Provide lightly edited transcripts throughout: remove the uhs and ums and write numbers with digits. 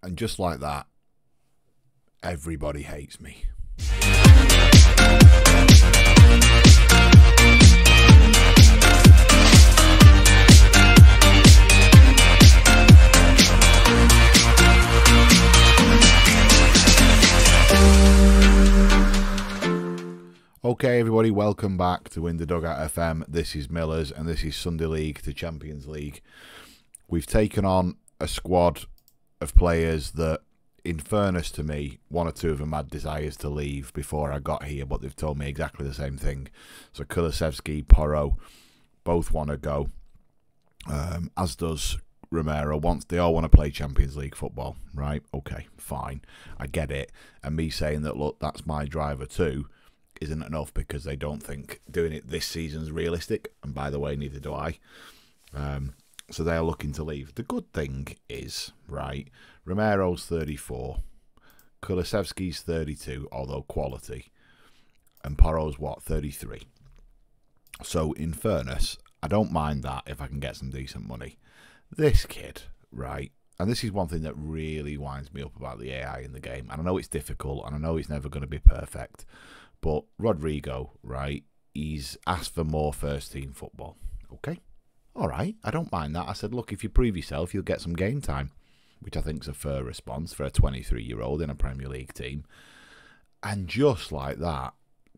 And just like that, everybody hates me. Okay, everybody, welcome back to In the Dugout FM. This is Millers, and this is Sunday League to Champions League. We've taken on a squad of players that, in fairness to me, one or two of them had desires to leave before I got here, but they've told me exactly the same thing. So Kulusevski, Porro, both want to go, as does Romero. They all want to play Champions League football, right? Okay, fine, I get it. And me saying that, look, that's my driver too, isn't enough, because they don't think doing it this season's realistic. And by the way, neither do I. So they are looking to leave. The good thing is, right, Romero's 34, Kulusevski's 32, although quality, and Porro's what, 33. So in fairness, I don't mind that if I can get some decent money. This kid, right, and this is one thing that really winds me up about the AI in the game, and I know it's difficult, and I know it's never going to be perfect, but Rodrigo, right, he's asked for more first-team football. Okay, all right, I don't mind that. I said, look, if you prove yourself, you'll get some game time, which I think is a fair response for a 23-year-old in a Premier League team. And just like that,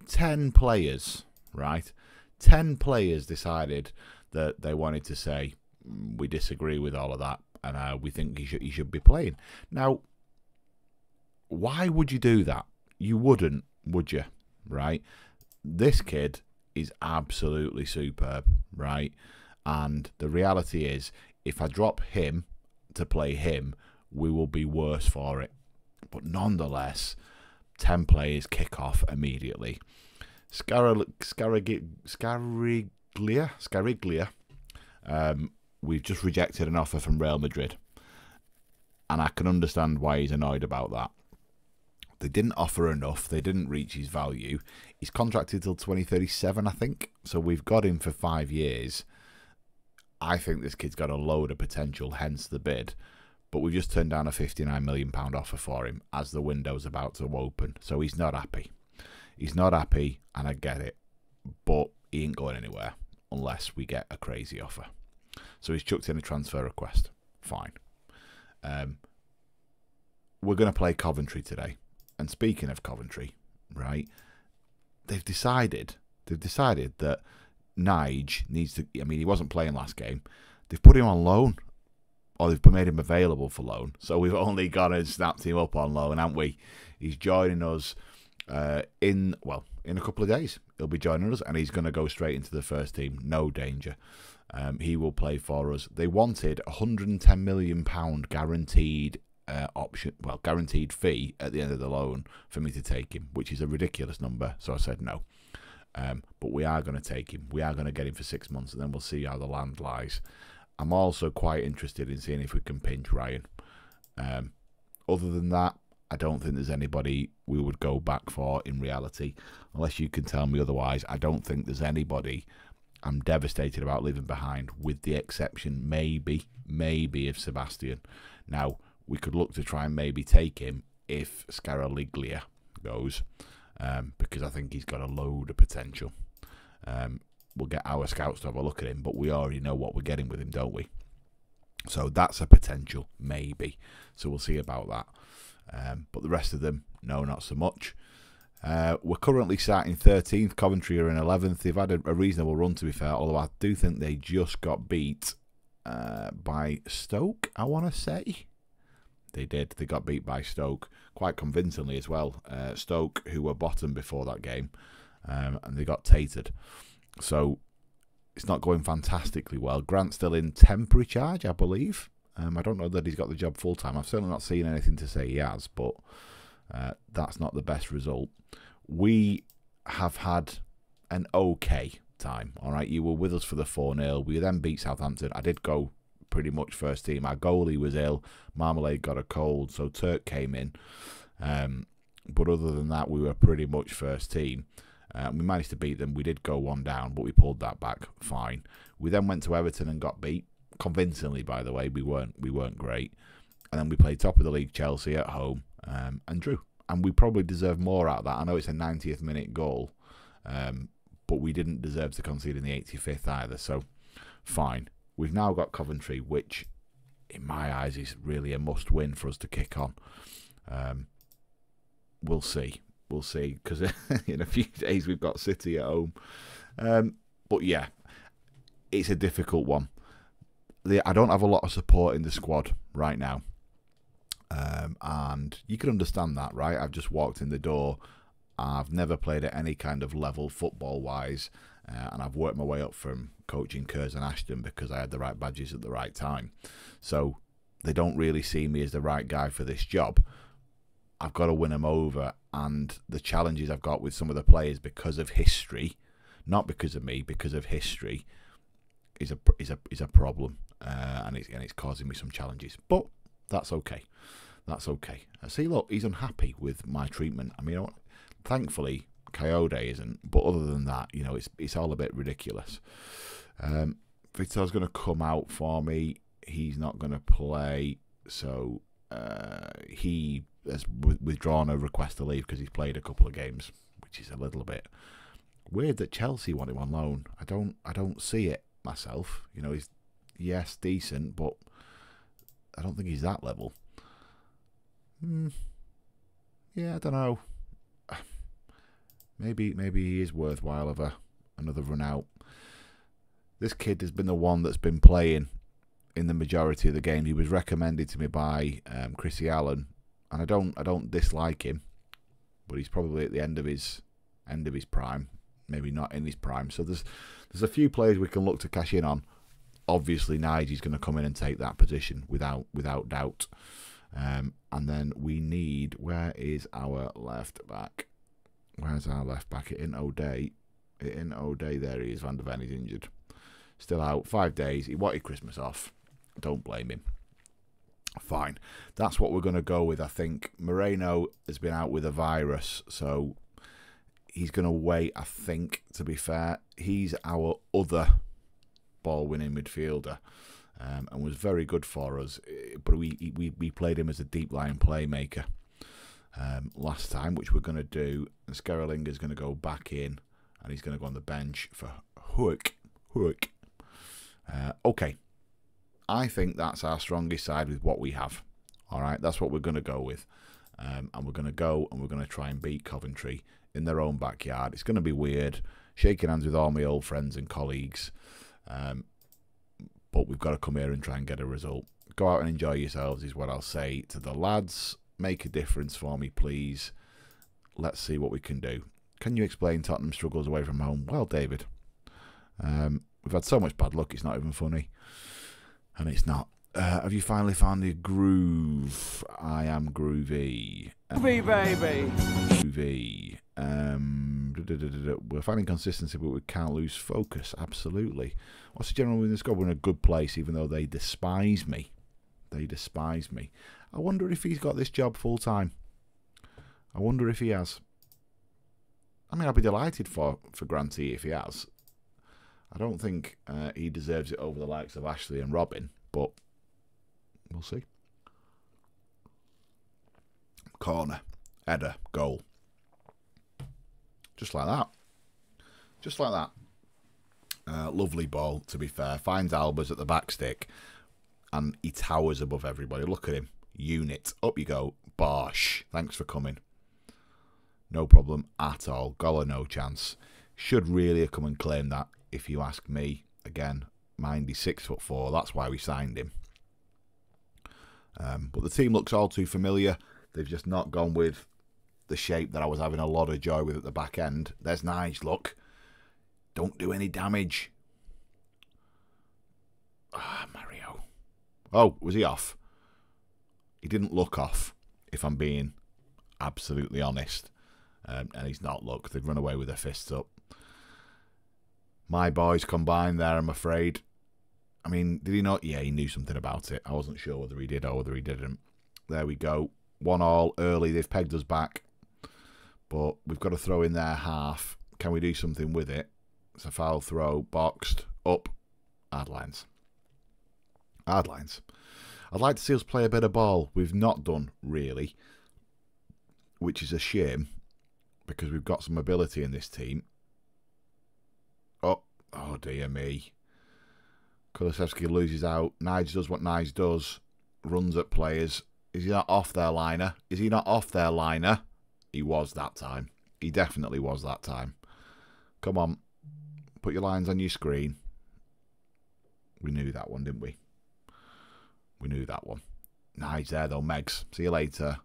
10 players, right, 10 players decided that they wanted to say, we disagree with all of that, and we think he should be playing. Now, why would you do that? You wouldn't, would you? Right, this kid is absolutely superb, right? And the reality is, if I drop him to play him, we will be worse for it. But nonetheless, 10 players kick off immediately. Scariglia. We've just rejected an offer from Real Madrid, and I can understand why he's annoyed about that. They didn't offer enough. They didn't reach his value. He's contracted till 2037, I think. So we've got him for 5 years. I think this kid's got a load of potential, hence the bid. But we've just turned down a £59 million offer for him as the window's about to open. So he's not happy. He's not happy, and I get it. But he ain't going anywhere unless we get a crazy offer. So he's chucked in a transfer request. Fine. We're going to play Coventry today. And speaking of Coventry, right, they've decided that Nige needs to, I mean, he wasn't playing last game. They've put him on loan, or they've made him available for loan. So we've only gone and snapped him up on loan, haven't we? He's joining us in a couple of days. He'll be joining us, and he's going to go straight into the first team. No danger. He will play for us. They wanted £110 million guaranteed guaranteed fee at the end of the loan for me to take him, which is a ridiculous number. So I said no. But we are going to take him. We are going to get him for 6 months, and then we'll see how the land lies. I'm also quite interested in seeing if we can pinch Ryan. Other than that, I don't think there's anybody we would go back for in reality, unless you can tell me otherwise. I don't think there's anybody I'm devastated about leaving behind, with the exception maybe of Sebastian. Now, we could look to try and maybe take him if Scariglia goes, because I think he's got a load of potential. We'll get our scouts to have a look at him, but we already know what we're getting with him, don't we? So that's a potential, maybe. So we'll see about that. But the rest of them, no, not so much. We're currently sat in 13th. Coventry are in 11th. They've had a reasonable run, to be fair, although I do think they just got beat by Stoke, I want to say. They did. They got beat by Stoke quite convincingly as well. Stoke, who were bottom before that game, and they got tatered. So it's not going fantastically well. Grant's still in temporary charge, I believe. I don't know that he's got the job full-time. I've certainly not seen anything to say he has, but that's not the best result. We have had an okay time, all right? You were with us for the 4-0. We then beat Southampton. I did go pretty much first team. Our goalie was ill. Marmalade got a cold, so Turk came in. But other than that, we were pretty much first team. We managed to beat them. We did go one down, but we pulled that back fine. We then went to Everton and got beat convincingly. By the way, we weren't great. And then we played top of the league Chelsea at home and drew. And we probably deserve more out of that. I know it's a 90th minute goal, but we didn't deserve to concede in the 85th either. So, fine. We've now got Coventry, which, in my eyes, is really a must-win for us to kick on. We'll see. We'll see, because in a few days we've got City at home. But yeah, it's a difficult one. I don't have a lot of support in the squad right now. And you can understand that, right? I've just walked in the door. I've never played at any kind of level football-wise. And I've worked my way up from coaching Curzon Ashton because I had the right badges at the right time. So they don't really see me as the right guy for this job. I've got to win them over, and the challenges I've got with some of the players because of history, not because of me, because of history, is a problem, and it's causing me some challenges. But that's okay. That's okay. See, look, he's unhappy with my treatment. I mean, thankfully, Coyote isn't, but other than that, you know, it's all a bit ridiculous. Victor's going to come out for me. He's not going to play, so he has withdrawn a request to leave because he's played a couple of games, which is a little bit weird that Chelsea want him on loan. I don't see it myself. You know, he's decent, but I don't think he's that level. Yeah, I don't know. Maybe he is worthwhile of another run out. This kid has been the one that's been playing in the majority of the game. He was recommended to me by Chrissy Allen, and I don't dislike him, but he's probably at the end of his prime, maybe not in his prime. So there's a few players we can look to cash in on. Obviously, Nigel's going to come in and take that position without doubt. And then we need, where is our left back? Where's our left back? In O'Day. There he is. Van der Ven is injured. Still out. 5 days. He wanted Christmas off. Don't blame him. Fine. That's what we're going to go with, I think. Moreno has been out with a virus, so he's going to wait, I think, to be fair. He's our other ball-winning midfielder, and was very good for us. But we played him as a deep-line playmaker last time, which we're going to do. And Skerlinger's going to go back in, and he's going to go on the bench for Hook. Okay. I think that's our strongest side with what we have. All right, that's what we're going to go with. And we're going to try and beat Coventry in their own backyard. It's going to be weird, shaking hands with all my old friends and colleagues. But we've got to come here and try and get a result. Go out and enjoy yourselves is what I'll say to the lads. Make a difference for me, please. Let's see what we can do. Can you explain Tottenham struggles away from home? Well, David, we've had so much bad luck, it's not even funny. And it's not. Have you finally found the groove? I am groovy. Groovy, baby. Groovy. We're finding consistency, but we can't lose focus. Absolutely. What's the general in the squad? We're in a good place, even though they despise me. They despise me. I wonder if he's got this job full time. I wonder if he has. I mean, I'd be delighted for Granty if he has. I don't think he deserves it over the likes of Ashley and Robin, but we'll see. Corner, header, goal. Just like that. Just like that. Lovely ball, to be fair. Finds Albers at the back stick, and he towers above everybody. Look at him. Unit. Up you go. Bosh. Thanks for coming. No problem at all. Goal or no chance. Should really have come and claimed that, if you ask me. Again, mind he's 6'4". That's why we signed him. But the team looks all too familiar. They've just not gone with the shape that I was having a lot of joy with at the back end. There's Nige, look. Don't do any damage. Ah, Mario. Oh, was he off? He didn't look off, if I'm being absolutely honest. And he's not, look. They've run away with their fists up. My boys combined there, I'm afraid. I mean, did he not? Yeah, he knew something about it. I wasn't sure whether he did or whether he didn't. There we go. 1-1 early. They've pegged us back. But we've got to throw in their half. Can we do something with it? It's a foul throw. Boxed. Up. Hard lines. Hard lines. I'd like to see us play a bit of ball. We've not done, really, which is a shame because we've got some ability in this team. Oh dear me. Kulusevski loses out. Nige does what Nige does. Runs at players. Is he not off their liner? Is he not off their liner? He was that time. He definitely was that time. Come on. Put your lines on your screen. We knew that one, didn't we? We knew that one. Nice there, though, Megs. See you later.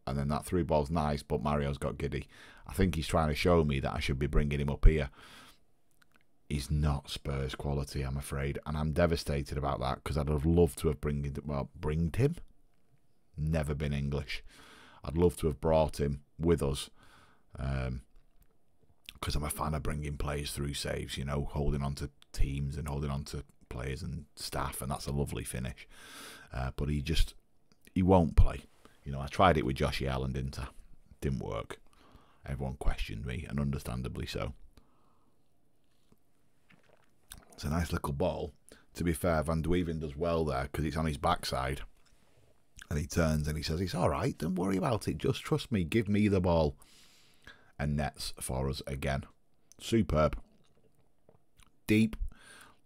And then that through ball's nice, but Mario's got giddy. I think he's trying to show me that I should be bringing him up here. He's not Spurs quality, I'm afraid. And I'm devastated about that because I'd have loved to have bringed him? Never been English. I'd love to have brought him with us. Because I'm a fan of bringing players through saves, you know, holding on to teams and holding on to players and staff, and that's a lovely finish. But he won't play. You know, I tried it with Joshie Allen, didn't I? Didn't work. Everyone questioned me, and understandably so. It's a nice little ball. To be fair, Van de Weeven does well there because it's on his backside. And he turns and he says, it's all right, don't worry about it, just trust me, give me the ball. And nets for us again. Superb. Deep.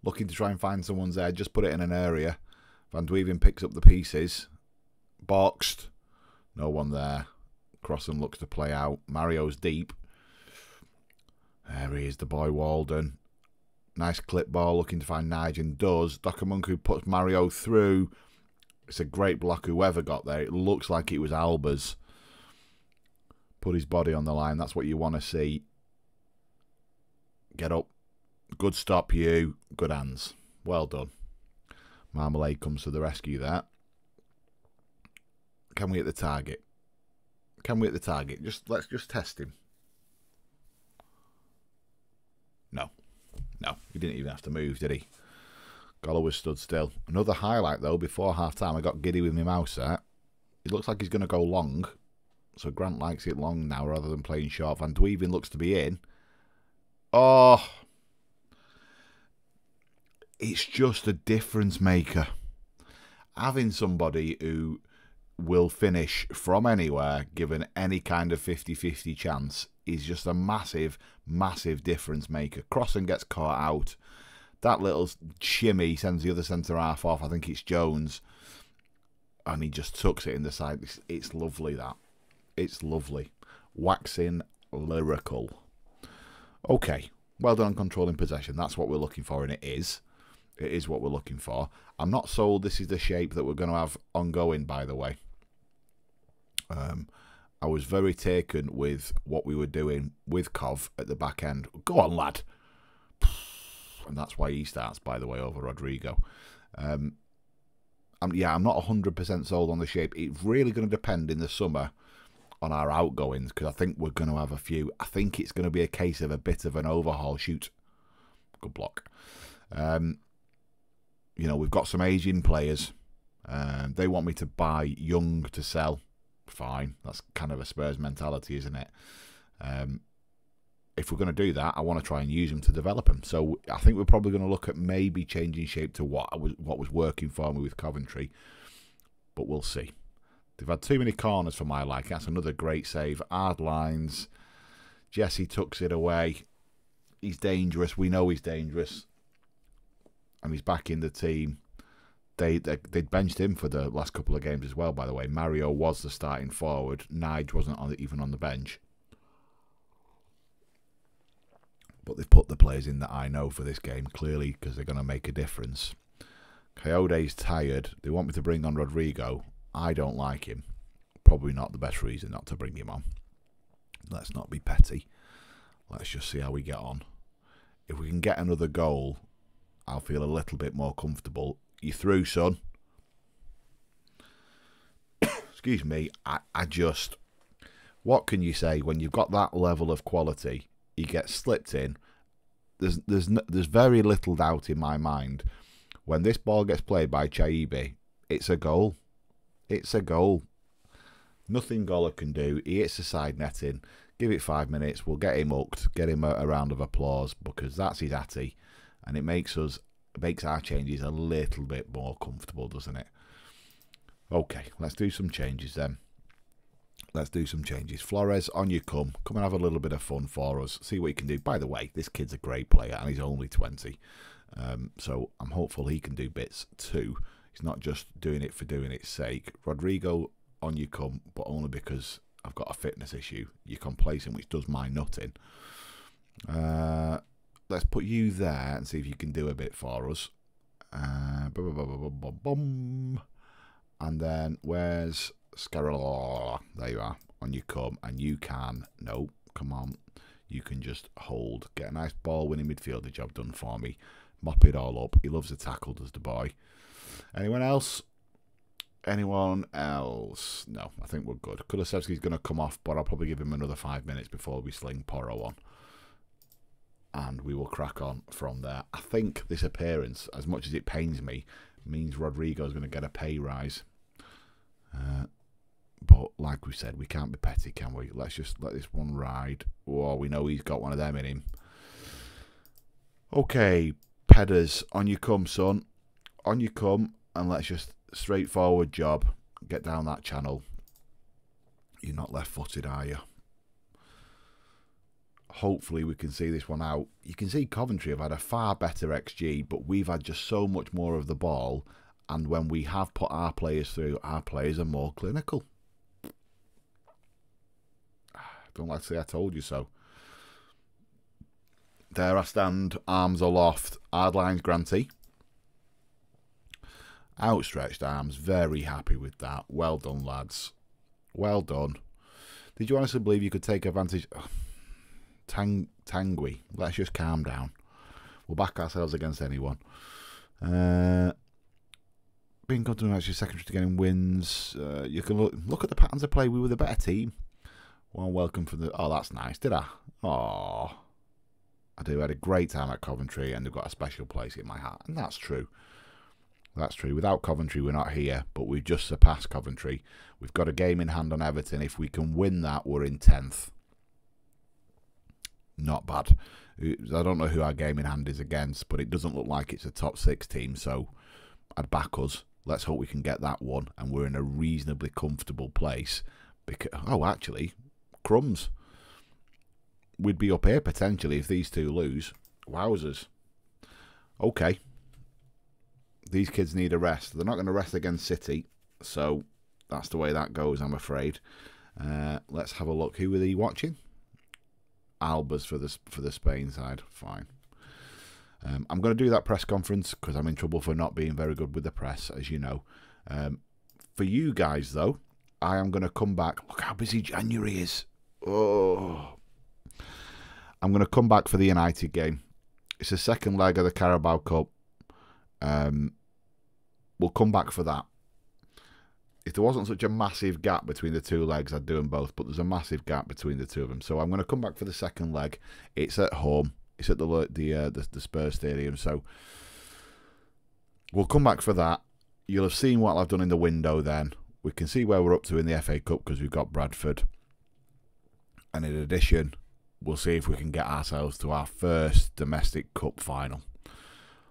Looking to try and find someone's there. Just put it in an area. Van de Weeven picks up the pieces. Boxed. No one there. Crossen looks to play out. Mario's deep. There he is, the boy Walden. Nice clip ball. Looking to find Nige and does. Dokumunku puts Mario through. It's a great block whoever got there. It looks like it was Alba's. Put his body on the line. That's what you want to see. Get up. Good stop, you. Good hands. Well done. Marmalade comes to the rescue there. Can we hit the target? Can we hit the target? Let's just test him. No. No. He didn't even have to move, did he? Galloway stood still. Another highlight, though, before half-time. I got giddy with my mouse there. It looks like he's going to go long. So Grant likes it long now rather than playing short. Van de Weeven looks to be in. Oh. It's just a difference maker. Having somebody who will finish from anywhere, given any kind of 50-50 chance, is just a massive, massive difference maker. Crossen gets caught out. That little shimmy sends the other centre-half off. I think it's Jones. And he just tucks it in the side. It's lovely, that. It's lovely. Waxing lyrical. Okay. Well done on controlling possession. That's what we're looking for, and it is. It is what we're looking for. I'm not sold this is the shape that we're going to have ongoing, by the way. I was very taken with what we were doing with Kov at the back end. Go on, lad. And that's why he starts, by the way, over Rodrigo. Yeah, I'm not 100% sold on the shape. It's really going to depend in the summer on our outgoings, because I think we're going to have a few. I think it's going to be a case of a bit of an overhaul. Shoot. Good block. You know, we've got some aging players. They want me to buy young to sell. Fine. That's kind of a Spurs mentality, isn't it? If we're going to do that, I want to try and use them to develop them. So I think we're probably going to look at maybe changing shape to what was working for me with Coventry. But we'll see. They've had too many corners for my liking. That's another great save. Hard lines. Jesse tucks it away. He's dangerous. We know he's dangerous. And he's back in the team. They'd benched him for the last couple of games as well, by the way. Mario was the starting forward. Nige wasn't even on the bench. But they've put the players in that I know for this game, clearly, because they're going to make a difference. Coyote's tired. They want me to bring on Rodrigo. I don't like him. Probably not the best reason not to bring him on. Let's not be petty. Let's just see how we get on. If we can get another goal, I'll feel a little bit more comfortable. You through, son. Excuse me. I just... What can you say when you've got that level of quality? He gets slipped in. There's very little doubt in my mind. When this ball gets played by Chaibi, it's a goal. It's a goal. Nothing Goller can do. He hits the side netting. Give it 5 minutes. We'll get him hooked. Get him a round of applause because that's his atty. And it makes our changes a little bit more comfortable, doesn't it? Okay, let's do some changes then. Let's do some changes. Flores, on you come. Come and have a little bit of fun for us. See what you can do. By the way, this kid's a great player and he's only 20. So I'm hopeful he can do bits too. He's not just doing it for doing its sake. Rodrigo, on you come, but only because I've got a fitness issue. You're complacent, which does my nutting. Let's put you there and see if you can do a bit for us. And then where's Scarrola? There you are. On you come, and you can. No, come on. You can just hold. Get a nice ball-winning midfielder job done for me. Mop it all up. He loves a tackle, does the boy. Anyone else? Anyone else? No, I think we're good. Kulusevski's going to come off, but I'll probably give him another 5 minutes before we sling Porro on. And we will crack on from there. I think this appearance, as much as it pains me, means Rodrigo's going to get a pay rise. But like we said, we can't be petty, can we? Let's just let this one ride. Oh, we know he's got one of them in him. Okay, Pedders, on you come, son. On you come, and let's just straightforward job. Get down that channel. You're not left-footed, are you? Hopefully we can see this one out. You can see Coventry have had a far better XG, but we've had just so much more of the ball, and when we have put our players through, our players are more clinical. Don't like to say I told you so. There I stand, arms aloft, hard lines Granty. Outstretched arms, very happy with that. Well done, lads. Well done. Did you honestly believe you could take advantage? Tangui, let's just calm down. We'll back ourselves against anyone. Being confident actually secondary to getting wins. You can look at the patterns of play. We were the better team. Well, welcome from the. Oh, that's nice. Did I? Oh, I do. I had a great time at Coventry, and they've got a special place in my heart, and that's true. That's true. Without Coventry, we're not here, but we've just surpassed Coventry. We've got a game in hand on Everton. If we can win that, we're in 10th. Not bad. I don't know who our game in hand is against, but it doesn't look like it's a top 6 team, so I'd back us. Let's hope we can get that one, and we're in a reasonably comfortable place. Because, oh, actually, crumbs. We'd be up here potentially if these two lose. Wowzers. Okay. These kids need a rest. They're not going to rest against City, so that's the way that goes, I'm afraid. Let's have a look. Who are they watching? Alba's for the Spain side. Fine. I'm going to do that press conference because I'm in trouble for not being very good with the press, as you know. For you guys, though, I am going to come back. Look how busy January is. Oh. I'm going to come back for the United game. It's the second leg of the Carabao Cup. We'll come back for that. If there wasn't such a massive gap between the two legs, I'd do them both. But there's a massive gap between the two of them. So I'm going to come back for the second leg. It's at home. It's at the Spurs Stadium. So we'll come back for that. You'll have seen what I've done in the window then. We can see where we're up to in the FA Cup because we've got Bradford. And in addition, we'll see if we can get ourselves to our first domestic cup final.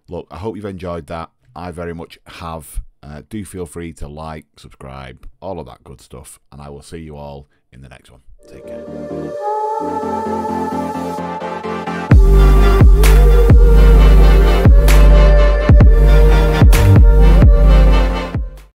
Look, I hope you've enjoyed that. I very much have. Do feel free to like, subscribe, all of that good stuff. And I will see you all in the next one. Take care.